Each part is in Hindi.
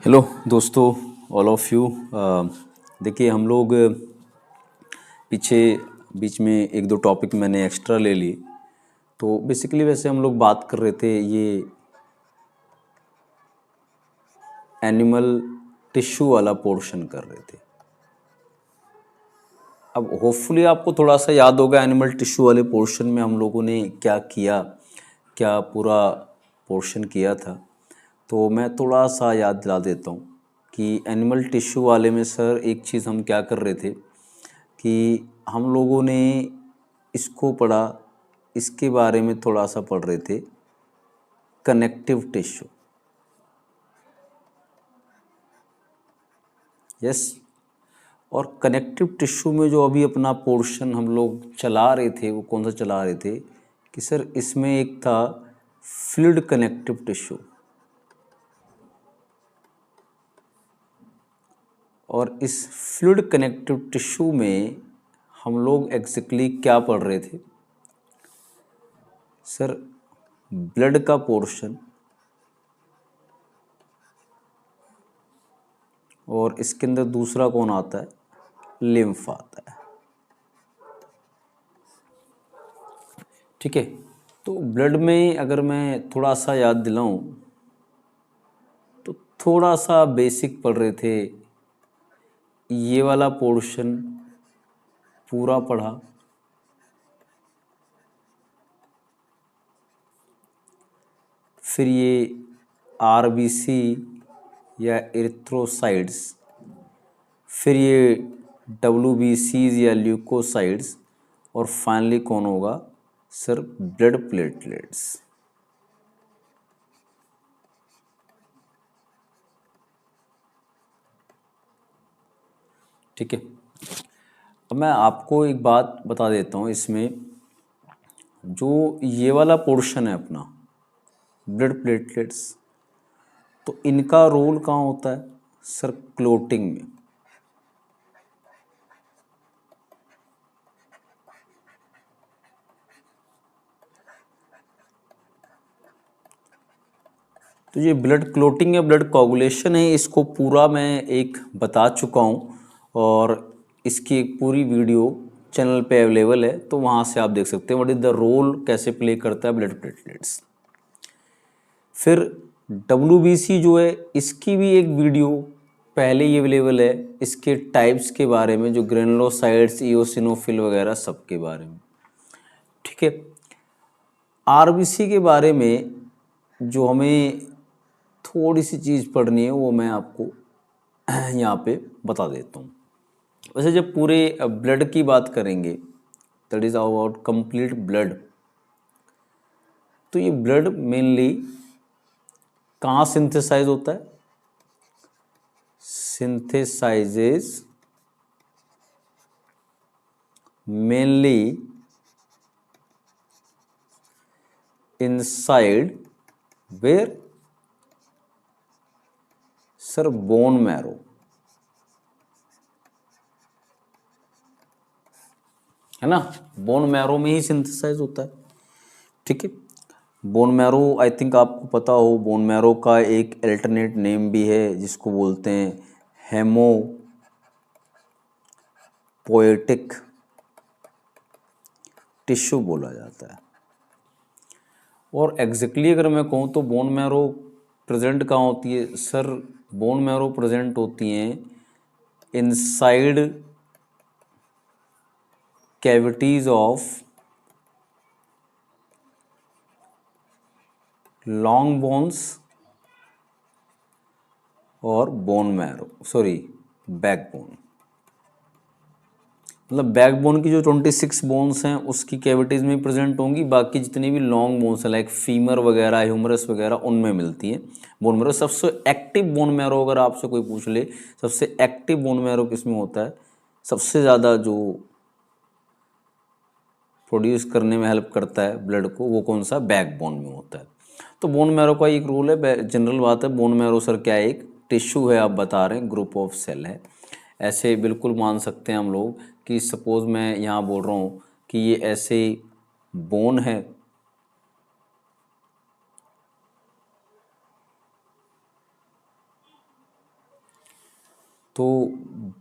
हेलो दोस्तों, ऑल ऑफ यू। देखिए हम लोग पीछे बीच में एक दो टॉपिक मैंने एक्स्ट्रा ले लिए। तो बेसिकली वैसे हम लोग बात कर रहे थे ये एनिमल टिश्यू वाला पोर्शन कर रहे थे। अब होपफुली आपको थोड़ा सा याद होगा एनिमल टिश्यू वाले पोर्शन में हम लोगों ने क्या किया, क्या पूरा पोर्शन किया था। तो मैं थोड़ा सा याद दिला देता हूँ कि एनिमल टिश्यू वाले में सर एक चीज़ हम क्या कर रहे थे कि हम लोगों ने इसको पढ़ा, इसके बारे में थोड़ा सा पढ़ रहे थे, कनेक्टिव टिश्यू। यस। और कनेक्टिव टिश्यू में जो अभी अपना पोर्शन हम लोग चला रहे थे वो कौन सा चला रहे थे कि सर इसमें एक था फ्लूइड कनेक्टिव टिश्यू। और इस फ्लूइड कनेक्टिव टिश्यू में हम लोग एग्जैक्टली क्या पढ़ रहे थे सर, ब्लड का पोर्शन और इसके अंदर दूसरा कौन आता है, लिम्फ आता है। ठीक है। तो ब्लड में अगर मैं थोड़ा सा याद दिलाऊं तो थोड़ा सा बेसिक पढ़ रहे थे, ये वाला पोर्शन पूरा पढ़ा। फिर ये आरबीसी या एरिथ्रोसाइट्स, फिर ये डब्ल्यूबीसीज या ल्यूकोसाइट्स, और फाइनली कौन होगा सर, ब्लड प्लेटलेट्स। ठीक है। अब मैं आपको एक बात बता देता हूँ, इसमें जो ये वाला पोर्शन है अपना ब्लड प्लेटलेट्स, तो इनका रोल कहाँ होता है सर, क्लोटिंग में। तो ये ब्लड क्लोटिंग या ब्लड कोगुलेशन है, इसको पूरा मैं एक बता चुका हूँ और इसकी एक पूरी वीडियो चैनल पे अवेलेबल है, तो वहाँ से आप देख सकते हैं व्हाट इज़ द रोल, कैसे प्ले करता है ब्लड प्लेटलेट्स। फिर डब्ल्यूबीसी जो है इसकी भी एक वीडियो पहले ही अवेलेबल है, इसके टाइप्स के बारे में, जो ग्रेनुलोसाइट्स, इओसिनोफिल वगैरह सब के बारे में। ठीक है। आरबीसी के बारे में जो हमें थोड़ी सी चीज़ पढ़नी है वो मैं आपको यहाँ पे बता देता हूँ। वैसे जब पूरे ब्लड की बात करेंगे, that is about complete blood, तो ये ब्लड मेनली कहाँ सिंथेसाइज होता है, synthesizes mainly inside where sir, bone marrow. है ना, बोन मैरो में ही सिंथेसाइज होता है। ठीक है। बोन मैरो आई थिंक आपको पता हो, बोन मैरो का एक अल्टरनेट नेम भी है जिसको बोलते हैं हेमो पोएटिक टिश्यू बोला जाता है। और एग्जैक्टली अगर मैं कहूँ तो बोन मैरो प्रेजेंट कहाँ होती है सर, बोन मैरो प्रेजेंट होती हैं inside cavities of long bones और बोन मैरो, सॉरी बैकबोन। मतलब बैकबोन की जो 26 बोन्स हैं उसकी कैविटीज़ में प्रेजेंट होंगी, बाकी जितनी भी लॉन्ग बोन्स हैं लाइक फीमर वगैरह, ह्यूमरस वगैरह, उनमें मिलती हैं बोन मैरो। सबसे एक्टिव बोन मैरो अगर आपसे कोई पूछ ले, सबसे एक्टिव बोन मैरो किस में होता है, सबसे ज़्यादा जो प्रोड्यूस करने में हेल्प करता है ब्लड को, वो कौन सा, बैकबोन में होता है। तो बोन मैरो का एक रूल है, जनरल बात है, बोन मैरो सर क्या है, एक टिश्यू है, आप बता रहे हैं ग्रुप ऑफ सेल है। ऐसे बिल्कुल मान सकते हैं हम लोग कि सपोज़ मैं यहाँ बोल रहा हूँ कि ये ऐसे बोन है, तो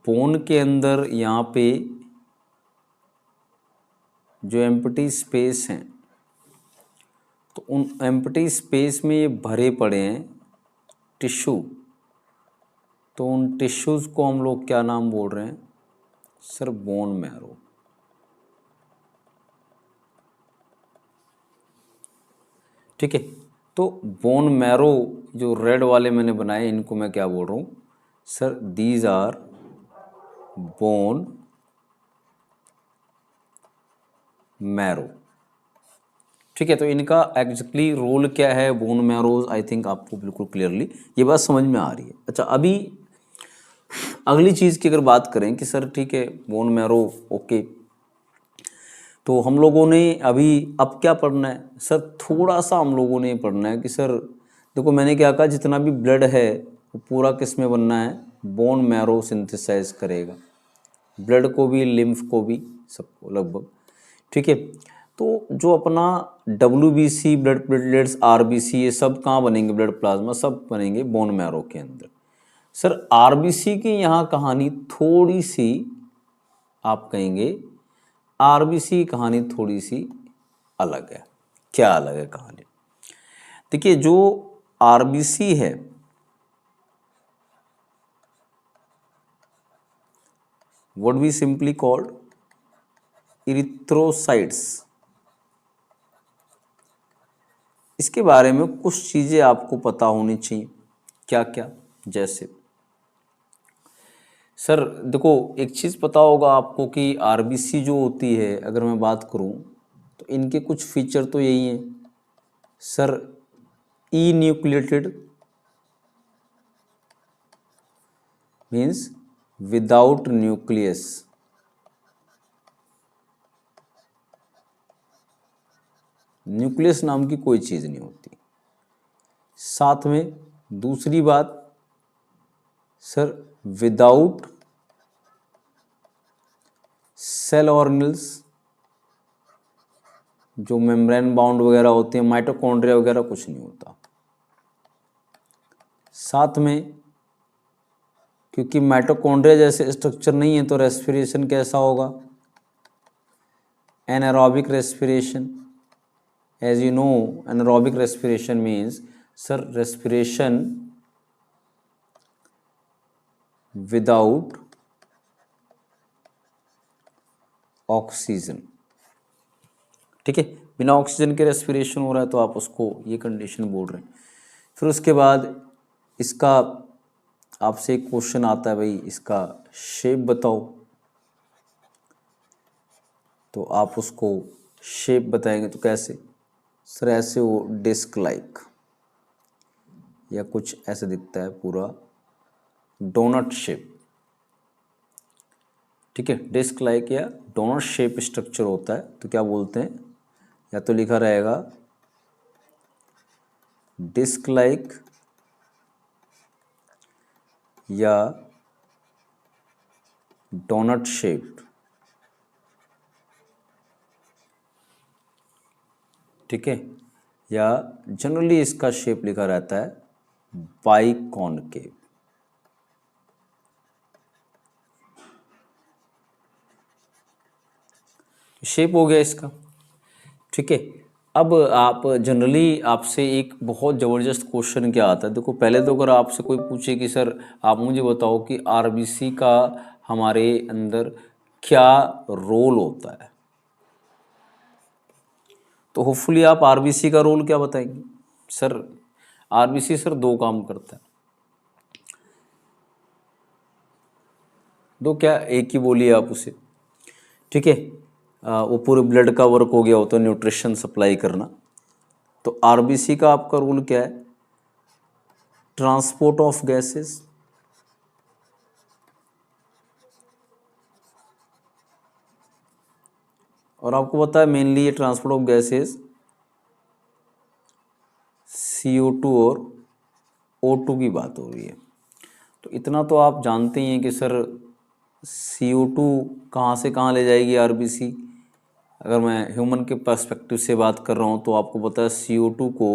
बोन के अंदर यहाँ पे जो एम्प्टी स्पेस हैं, तो उन एम्प्टी स्पेस में ये भरे पड़े हैं टिश्यू। तो उन टिश्यूज़ को हम लोग क्या नाम बोल रहे हैं सर? Bone marrow. ठीक है, तो बोन मैरो जो रेड वाले मैंने बनाए इनको मैं क्या बोल रहा हूँ sir? These are bone marrow. ठीक है, तो इनका एग्जैक्टली रोल क्या है बोन मैरोज, आई थिंक आपको बिल्कुल क्लियरली ये बात समझ में आ रही है। अच्छा, अभी अगली चीज़ की अगर बात करें कि सर ठीक है बोन मैरो ओके, तो हम लोगों ने अभी अब क्या पढ़ना है सर? थोड़ा सा हम लोगों ने पढ़ना है कि सर देखो मैंने क्या कहा, जितना भी ब्लड है वो पूरा किस में बनना है? बोन मैरो सिंथेसाइज करेगा, ब्लड को भी, लिम्फ को भी, सबको लगभग। ठीक है, तो जो अपना WBC, ब्लड प्लेटलेट्स, RBC, ये सब कहाँ बनेंगे? ब्लड प्लाज्मा सब बनेंगे बोन मैरो के अंदर। सर RBC की यहाँ कहानी थोड़ी सी, आप कहेंगे RBC की कहानी थोड़ी सी अलग है। क्या अलग है कहानी? देखिए, जो RBC है what we simply called erythrocytes, इसके बारे में कुछ चीज़ें आपको पता होनी चाहिए। क्या क्या? जैसे सर देखो, एक चीज़ पता होगा आपको कि RBC जो होती है, अगर मैं बात करूं तो इनके कुछ फीचर तो यही हैं sir. Enucleated means without nucleus, nucleus नाम की कोई चीज़ नहीं होती। साथ में दूसरी बात सर, विदाउट सेल ऑर्गेनल्स, जो मेम्ब्रेन बाउंड वगैरह होते हैं, माइटोकॉन्ड्रिया वगैरह कुछ नहीं होता। साथ में क्योंकि माइटोकॉन्ड्रिया जैसे स्ट्रक्चर नहीं है तो रेस्पिरेशन कैसा होगा? Anaerobic respiration. As you know, anaerobic respiration means sir respiration without oxygen. ठीक है, बिना ऑक्सीजन के रेस्पिरेशन हो रहा है तो आप उसको ये कंडीशन बोल रहे हैं। फिर उसके बाद इसका आपसे एक क्वेश्चन आता है, भाई इसका शेप बताओ, तो आप उसको शेप बताएंगे तो कैसे? सर ऐसे वो डिस्क लाइक या कुछ ऐसे दिखता है, पूरा डोनट शेप। ठीक है, डिस्क लाइक या डोनट शेप स्ट्रक्चर होता है, तो क्या बोलते हैं? या तो लिखा रहेगा डिस्क लाइक या डोनट शेप। ठीक है, या जनरली इसका शेप लिखा रहता है बाइकॉनकेव। शेप हो गया इसका। ठीक है, अब आप जनरली आपसे एक बहुत ज़बरदस्त क्वेश्चन क्या आता है? देखो, पहले तो अगर आपसे कोई पूछे कि सर आप मुझे बताओ कि RBC का हमारे अंदर क्या रोल होता है, तो होपफुली आप RBC का रोल क्या बताएंगे? सर RBC सर दो काम करता है। दो क्या, एक ही बोलिए आप उसे। ठीक है, वो पूरे ब्लड का वर्क हो गया होता है न्यूट्रिशन सप्लाई करना। तो RBC का आपका रोल क्या है? ट्रांसपोर्ट ऑफ गैसेस, और आपको पता है मेनली ये ट्रांसपोर्ट ऑफ गैसेस CO2 और O2 की बात हो रही है। तो इतना तो आप जानते ही हैं कि सर CO2 कहाँ से कहाँ ले जाएगी RBC। अगर मैं ह्यूमन के पर्सपेक्टिव से बात कर रहा हूँ तो आपको पता है CO2 को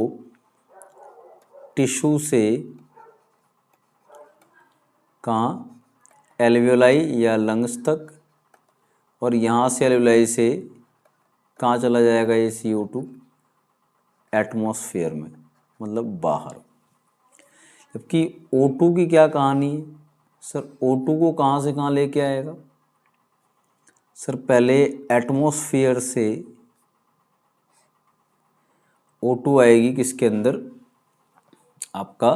टिश्यू से कहाँ एल्वियोलाई या लंग्स तक, और यहाँ से एल्वियोलाई से कहाँ चला जाएगा ये CO2? एटमॉस्फेयर में, मतलब बाहर। जबकि O2 की क्या कहानी है सर? O2 को कहाँ से कहाँ लेके आएगा सर? पहले एटमॉस्फेयर से O2 आएगी किसके अंदर? आपका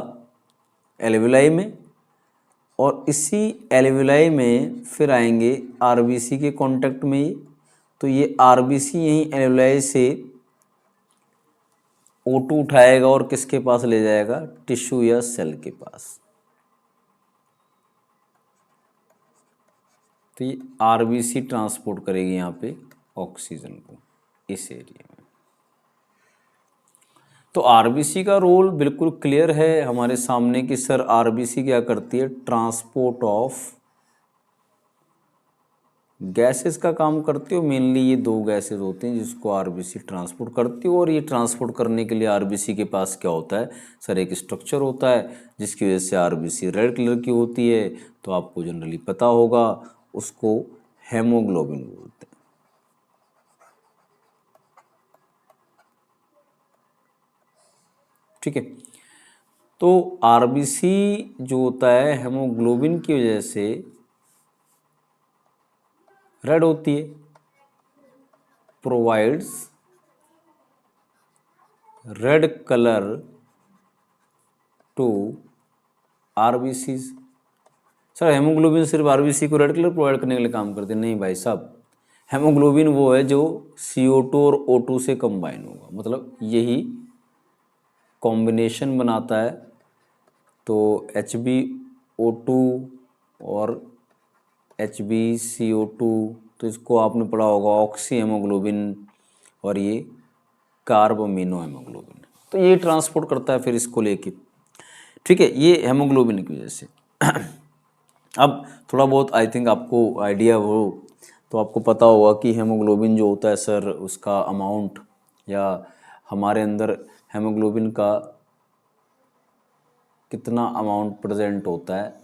एल्वियोलाई में, और इसी एल्वियोलाई में फिर आएंगे RBC के कांटेक्ट में ये, तो ये RBC यहीं एल्वियोलाई से O2 उठाएगा और किसके पास ले जाएगा? टिश्यू या सेल के पास। तो ये RBC ट्रांसपोर्ट करेगी यहाँ पे ऑक्सीजन को इस एरिया में। तो RBC का रोल बिल्कुल क्लियर है हमारे सामने कि सर RBC क्या करती है? ट्रांसपोर्ट ऑफ गैसेस का काम करती हो। मेनली ये दो गैसेस होते हैं जिसको RBC ट्रांसपोर्ट करती हो, और ये ट्रांसपोर्ट करने के लिए RBC के पास क्या होता है सर? एक स्ट्रक्चर होता है जिसकी वजह से RBC रेड कलर की होती है, तो आपको जनरली पता होगा, उसको हेमोग्लोबिन बोलते हैं। ठीक है, तो RBC जो होता है हेमोग्लोबिन की वजह से रेड होती है, provides red colour to RBC। Sir haemoglobin सिर्फ RBC को रेड कलर प्रोवाइड करने के लिए काम करते हैं? नहीं भाई साहब, हेमोग्लोबिन वो है जो CO2 और O2 से कंबाइन होगा, मतलब यही कॉम्बिनेशन बनाता है। तो HbO2 और HbCO2, तो इसको आपने पढ़ा होगा ऑक्सी हेमोग्लोबिन, और ये कार्ब अमीनो हेमोग्लोबिन। तो ये ट्रांसपोर्ट करता है फिर इसको लेके। ठीक है, ये हेमोग्लोबिन की वजह से। अब थोड़ा बहुत आई थिंक आपको आइडिया हो, तो आपको पता होगा कि हेमोग्लोबिन जो होता है सर, उसका अमाउंट या हमारे अंदर हेमोग्लोबिन का कितना अमाउंट प्रेजेंट होता है।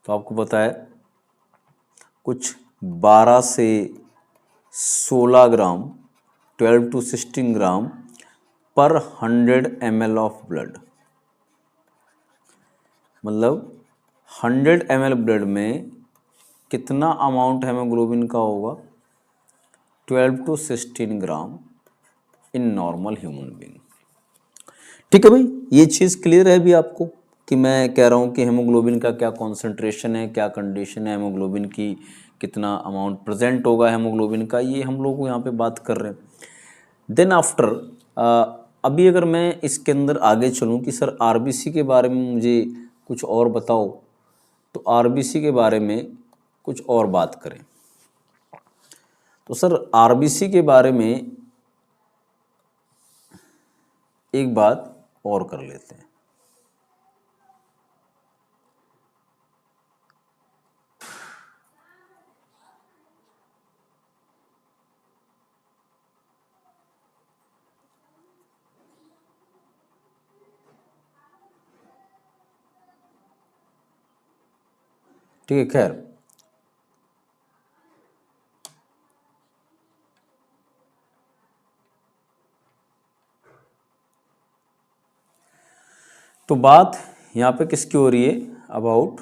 तो आपको पता है कुछ 12 से 16 ग्राम, 12 to 16 ग्राम पर 100 ml ऑफ ब्लड, मतलब 100 ml ब्लड में कितना अमाउंट हेमोग्लोबिन का होगा? 12 to 16 gram in normal human being. ठीक है भाई, ये चीज़ क्लियर है भी आपको कि मैं कह रहा हूँ कि हेमोग्लोबिन का क्या कॉन्सेंट्रेशन है, क्या कंडीशन है हेमोग्लोबिन की, कितना अमाउंट प्रेजेंट होगा हेमोग्लोबिन का, ये हम लोग यहाँ पे बात कर रहे हैं। देन आफ्टर अभी अगर मैं इसके अंदर आगे चलूँ कि सर RBC के बारे में मुझे कुछ और बताओ, तो RBC के बारे में कुछ और बात करें। तो सर RBC के बारे में एक बात और कर लेते हैं। ठीक है, खैर तो बात यहाँ पे किसकी हो रही है? अबाउट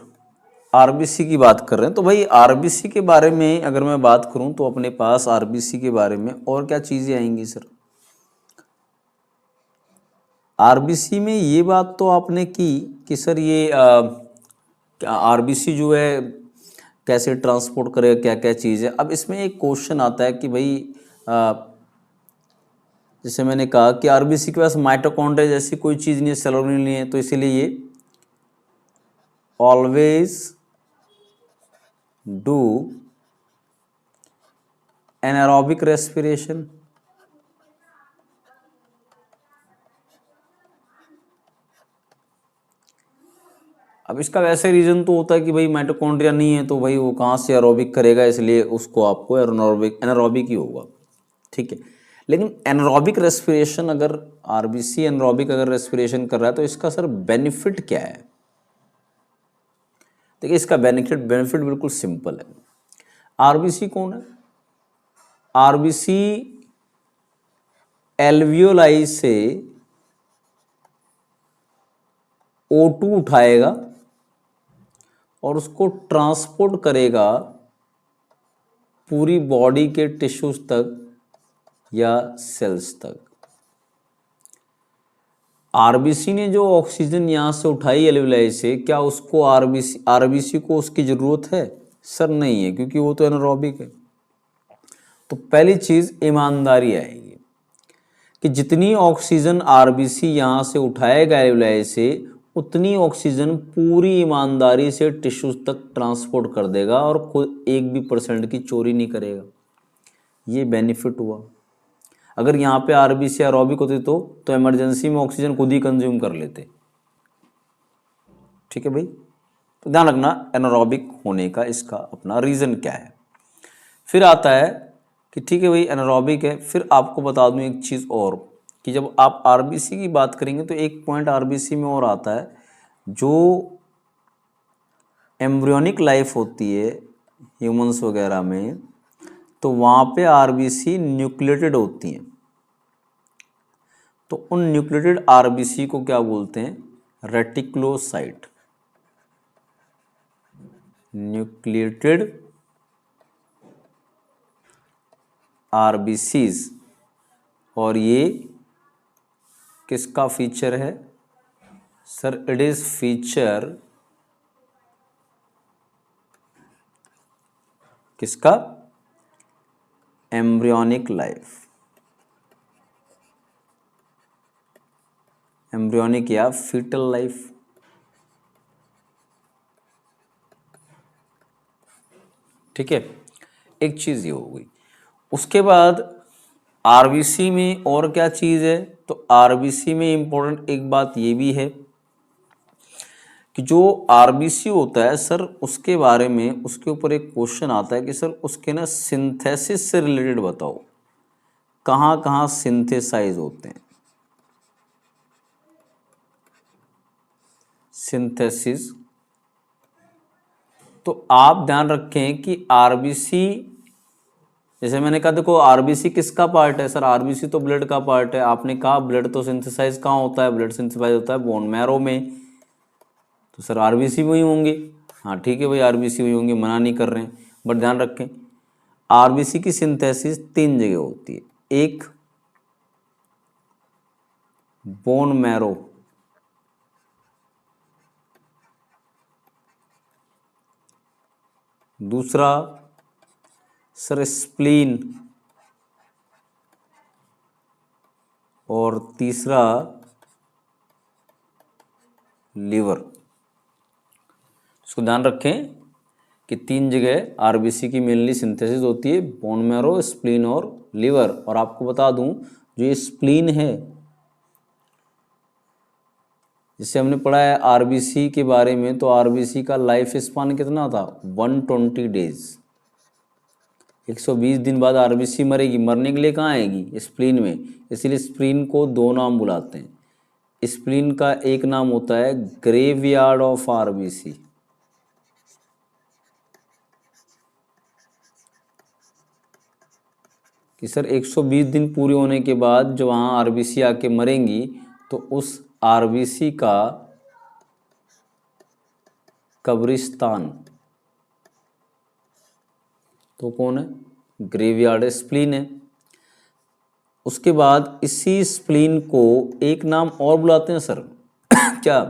RBC की बात कर रहे हैं। तो भाई RBC के बारे में अगर मैं बात करूं तो अपने पास RBC के बारे में और क्या चीज़ें आएंगी सर? RBC में ये बात तो आपने की कि सर ये RBC जो है कैसे ट्रांसपोर्ट करेगा, क्या क्या चीज़ है। अब इसमें एक क्वेश्चन आता है कि भाई जैसे मैंने कहा कि RBC के पास माइटोकॉन्ड्रिया जैसी कोई चीज़ नहीं है, सेल ऑर्गेनेल नहीं है, तो इसीलिए ये ऑलवेज डू एनारोबिक रेस्पिरेशन। अब इसका वैसे रीज़न तो होता है कि भाई माइटोकॉन्ड्रिया नहीं है, तो भाई वो कहाँ से एरोबिक करेगा, इसलिए उसको आपको एनारोबिक ही होगा। ठीक है, लेकिन एनारोबिक रेस्पिरेशन, अगर आरबीसी एनारोबिक अगर रेस्पिरेशन कर रहा है तो इसका सर बेनिफिट क्या है? देखिए इसका बेनिफिट बिल्कुल सिंपल है। आरबीसी कौन है? आरबीसी एल्वियोलाई से O2 उठाएगा और उसको ट्रांसपोर्ट करेगा पूरी बॉडी के टिश्यूज तक या सेल्स तक। आरबीसी ने जो ऑक्सीजन यहाँ से उठाई एल्वियोलाई से, क्या उसको आरबीसी को उसकी ज़रूरत है? सर नहीं है, क्योंकि वो तो एनारोबिक है। तो पहली चीज़ ईमानदारी आएगी कि जितनी ऑक्सीजन आरबीसी यहाँ से उठाएगा एल्वियोलाई से, उतनी ऑक्सीजन पूरी ईमानदारी से टिश्यूज तक ट्रांसपोर्ट कर देगा और खुद 1% की चोरी नहीं करेगा। ये बेनिफिट हुआ। अगर यहाँ पे आरबीसी एरोबिक होते तो इमरजेंसी में ऑक्सीजन खुद ही कंज्यूम कर लेते। ठीक है भाई, तो ध्यान रखना एनारोबिक होने का इसका अपना रीज़न क्या है। फिर आता है कि ठीक है भाई एनारोबिक है। फिर आपको बता दूं एक चीज़ और, कि जब आप आरबीसी की बात करेंगे तो एक पॉइंट आरबीसी में और आता है, जो एम्ब्रियोनिक लाइफ होती है ह्यूमंस वगैरह में, तो वहाँ पे आरबीसी न्यूक्लिएटेड होती हैं। तो उन न्यूक्लिएटेड आरबीसी को क्या बोलते हैं? रेटिकुलोसाइट। Nucleated RBCs. और ये किसका फीचर है? सर इट इज फीचर किसका? Embryonic life. एम्ब्रियोनिक या फीटल लाइफ। ठीक है, एक चीज़ ये हो गई। उसके बाद आरबीसी में और क्या चीज़ है? तो आरबीसी में इम्पोर्टेंट एक बात ये भी है कि जो आरबीसी होता है सर, उसके बारे में उसके ऊपर एक क्वेश्चन आता है कि सर उसके ना सिंथेसिस से रिलेटेड बताओ, कहाँ कहाँ सिंथेसाइज होते हैं। सिंथेसिस, तो आप ध्यान रखें कि आरबीसी, जैसे मैंने कहा देखो आरबीसी किसका पार्ट है? सर आरबीसी तो ब्लड का पार्ट है। आपने कहा ब्लड तो सिंथेसाइज कहाँ होता है? ब्लड सिंथेसाइज होता है बोन मैरो में। तो सर आरबीसी वही होंगे। हाँ ठीक है भाई, आरबीसी वही होंगे, मना नहीं कर रहे हैं, बट ध्यान रखें आरबीसी की सिंथेसिस 3 जगह होती है। एक बोन मैरो, दूसरा सर स्प्लीन, और तीसरा लीवर। इसको ध्यान रखें कि 3 जगह आरबीसी की मेनली सिंथेसिस होती है, बोन मैरो, स्प्लीन और लीवर। और आपको बता दूं जो ये स्प्लीन है, जिससे हमने पढ़ा है आरबीसी के बारे में, तो आरबीसी का लाइफ स्पान कितना था? 120 डेज। 120 दिन बाद आरबीसी मरेगी। मरने के लिए कहाँ आएगी? स्प्लीन में। इसीलिए स्प्लीन को 2 नाम बुलाते हैं। स्प्लीन का एक नाम होता है ग्रेवयार्ड ऑफ आरबीसी, कि सर 120 दिन पूरे होने के बाद जो वहाँ आरबीसी आके मरेंगी, तो उस आरबीसी का कब्रिस्तान तो कौन है? ग्रेवयार्ड है, स्प्लीन है। उसके बाद इसी स्प्लीन को एक नाम और बुलाते हैं सर क्या?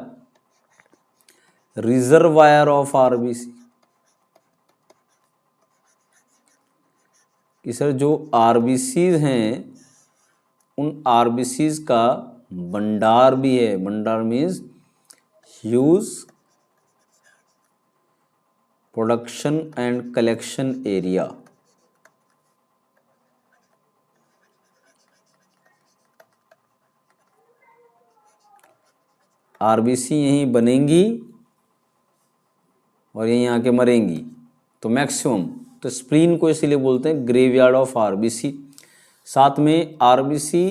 Reservoir of RBC. कि सर जो आरबीसीज हैं, उन आरबीसीज का भंडार भी है। भंडार means huge production and collection area. RBC यहीं बनेंगी और यहीं आके मरेंगी, तो मैक्सिमम। तो स्प्लीन को इसीलिए बोलते हैं ग्रेवयार्ड ऑफ आरबीसी। साथ में आरबीसी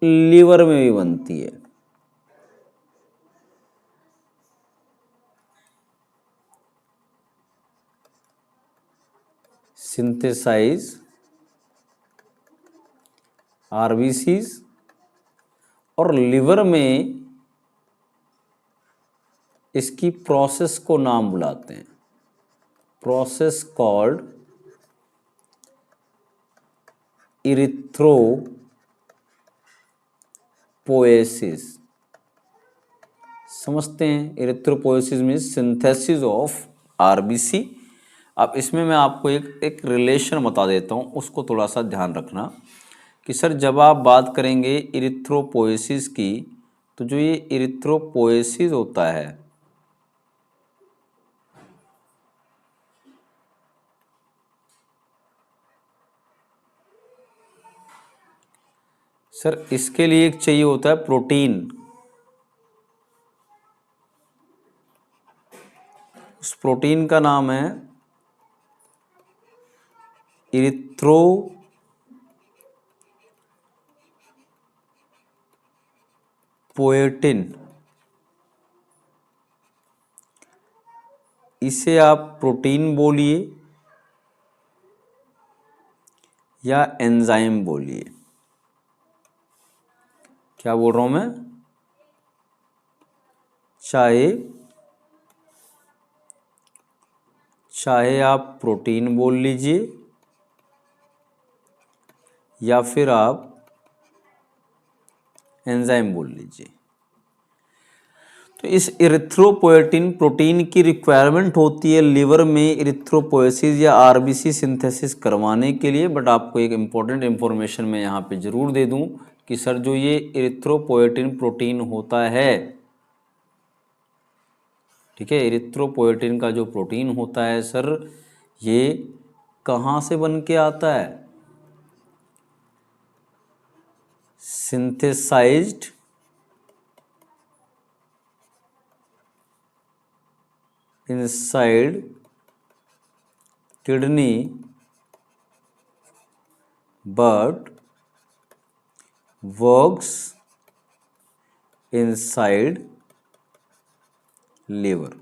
लीवर में भी बनती है। सिंथेसाइज आरबीसीज, और लिवर में इसकी प्रोसेस को नाम बुलाते हैं, प्रोसेस कॉल्ड इरिथ्रोपोएसिस। समझते हैं, erythropoiesis means synthesis of RBC. अब इसमें मैं आपको एक रिलेशन बता देता हूँ, उसको थोड़ा सा ध्यान रखना कि सर जब आप बात करेंगे इरिथ्रोपोएसिस की, तो जो ये इरिथ्रोपोएसिस होता है, सर इसके लिए एक चाहिए होता है प्रोटीन। उस प्रोटीन का नाम है इरिथ्रोपोएटिन। इसे आप प्रोटीन बोलिए या एंजाइम बोलिए। क्या बोल रहा हूं मैं? चाहे आप प्रोटीन बोल लीजिए या फिर आप एंजाइम बोल लीजिए। तो इस इरिथ्रोपोएटिन प्रोटीन की रिक्वायरमेंट होती है लिवर में इरिथ्रोपोएसिस या आरबीसी सिंथेसिस करवाने के लिए। बट आपको एक इम्पॉर्टेंट इन्फॉर्मेशन मैं यहाँ पे ज़रूर दे दूँ कि सर जो ये इरिथ्रोपोएटिन प्रोटीन होता है, ठीक है, इरिथ्रोपोएटिन का जो प्रोटीन होता है सर, ये कहाँ से बन के आता है? Synthesised inside kidney but works inside liver।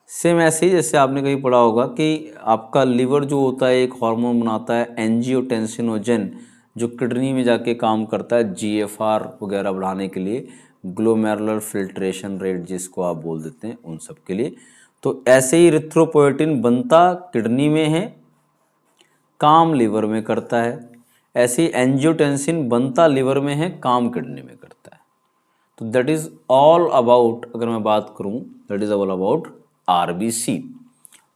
Same ऐसे ही जैसे आपने कहीं पढ़ा होगा कि आपका लिवर जो होता है एक हार्मोन बनाता है एंजियोटेंसिनोजन, जो किडनी में जाके काम करता है जीएफआर वगैरह बढ़ाने के लिए, ग्लोमेरुलर फिल्ट्रेशन रेट जिसको आप बोल देते हैं, उन सब के लिए। तो ऐसे ही इरिथ्रोपोएटिन बनता किडनी में है, काम लिवर में करता है। ऐसे ही एंजियोटेंसिन बनता लिवर में है, काम किडनी में करता है। तो दैट इज ऑल अबाउट, अगर मैं बात करूं, that is all about RBC.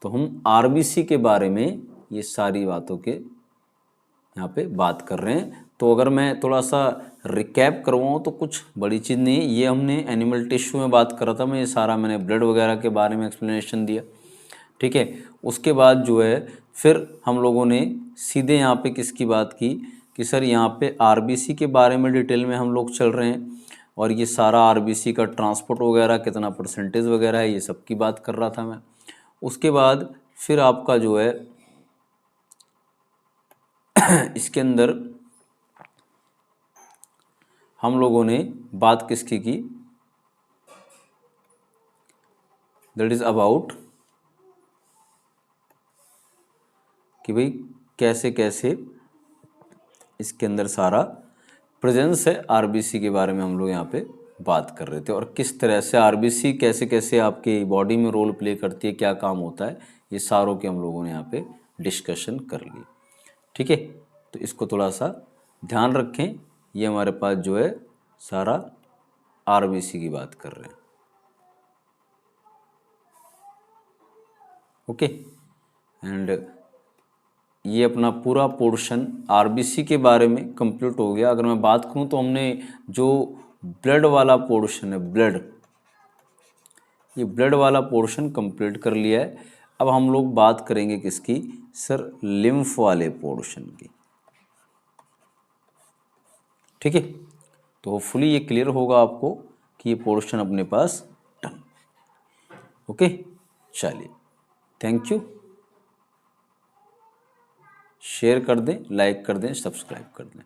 तो हम आरबीसी के बारे में ये सारी बातों के यहाँ पे बात कर रहे हैं। तो अगर मैं थोड़ा सा रिकैप करवाऊँ तो कुछ बड़ी चीज़ नहीं है। ये हमने एनिमल टिश्यू में बात करा था, मैं ये सारा मैंने ब्लड वगैरह के बारे में एक्सप्लेनेशन दिया, ठीक है। उसके बाद जो है फिर हम लोगों ने सीधे यहाँ पे किसकी बात की कि सर यहाँ पे आरबीसी के बारे में डिटेल में हम लोग चल रहे हैं, और ये सारा आरबीसी का ट्रांसपोर्ट वगैरह कितना परसेंटेज वगैरह है, ये सब की बात कर रहा था मैं। उसके बाद फिर आपका जो है इसके अंदर हम लोगों ने बात किसकी की, दैट इज अबाउट कि भाई कैसे कैसे इसके अंदर सारा प्रेजेंस है आरबीसी के बारे में हम लोग यहाँ पे बात कर रहे थे, और किस तरह से आरबीसी कैसे कैसे आपकी बॉडी में रोल प्ले करती है, क्या काम होता है, ये सारों के हम लोगों ने यहाँ पे डिस्कशन कर लिए, ठीक है। तो इसको थोड़ा सा ध्यान रखें, ये हमारे पास जो है सारा आरबीसी की बात कर रहे हैं, ओके। एंड ये अपना पूरा पोर्शन आरबीसी के बारे में कंप्लीट हो गया। अगर मैं बात करूं तो हमने जो ब्लड वाला पोर्शन है, ये ब्लड वाला पोर्शन कंप्लीट कर लिया है। अब हम लोग बात करेंगे किसकी सर, लिम्फ वाले पोर्शन की, ठीक है। तो होपफुली ये क्लियर होगा आपको कि ये पोर्शन अपने पास डन, ओके। चलिए, थैंक यू। शेयर कर दें, लाइक कर दें, सब्सक्राइब कर दें।